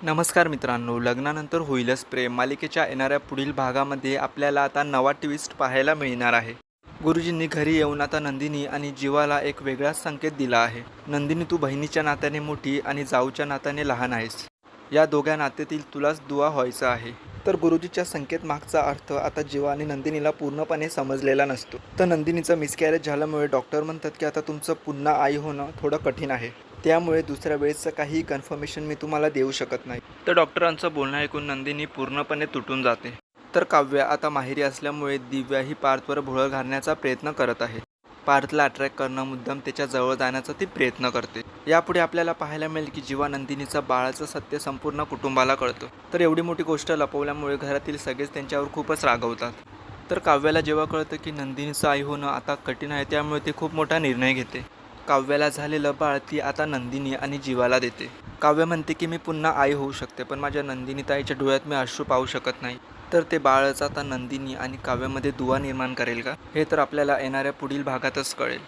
नमस्कार मित्रांनो, लग्नानंतर होईलच प्रेम मालिकेच्या येणाऱ्या पुढील भागामध्ये आपल्याला आता नवा ट्विस्ट पाहायला मिळणार आहे. गुरुजींनी घरी येऊन आता नंदिनी आणि जीवाला एक वेगळाच संकेत दिला आहे. नंदिनी, तू बहिणीच्या नात्याने मोठी आणि जाऊच्या नात्याने लहान आहेस. या दोघ्या नात्यातील तुलाच दुवा व्हायचा आहे. तर गुरुजीच्या संकेत मागचा अर्थ आता जीवा आणि नंदिनीला पूर्णपणे समजलेला नसतो. तर नंदिनीचं मिसकॅरेज झाल्यामुळे डॉक्टर म्हणतात की आता तुमचं पुन्हा आई होणं थोडं कठीण आहे. त्यामुळे दुसऱ्या वेळेसचं काहीही कन्फर्मेशन मी तुम्हाला देऊ शकत नाही. तर डॉक्टरांचं बोलणं ऐकून नंदिनी पूर्णपणे तुटून जाते. तर काव्या आता माहेरी असल्यामुळे दिव्या ही पार्थवर भुरळ घालण्याचा प्रयत्न करत आहे. पार्थला अट्रॅक्ट करणं, मुद्दाम त्याच्या जवळ जाण्याचा ती प्रयत्न करते. यापुढे आपल्याला पाहायला मिळेल की जेव्हा नंदिनीचा बाळाचं सत्य संपूर्ण कुटुंबाला कळतं, तर एवढी मोठी गोष्ट लपवल्यामुळे घरातील सगळेच त्यांच्यावर खूपच रागवतात. तर काव्याला जेव्हा कळतं की नंदिनीचं आई होणं आता कठीण आहे, त्यामुळे ती खूप मोठा निर्णय घेते. काव्याला झालेलं बाळ ती आता नंदिनी आणि जीवाला देते. काव्य म्हणते की मी पुन्हा आई होऊ शकते, पण माझ्या नंदिनी ताईच्या डोळ्यात मी अश्रू पाहू शकत नाही. तर ते बाळच आता नंदिनी आणि काव्यामध्ये दुवा निर्माण करेल का, हे तर आपल्याला येणाऱ्या पुढील भागातच कळेल.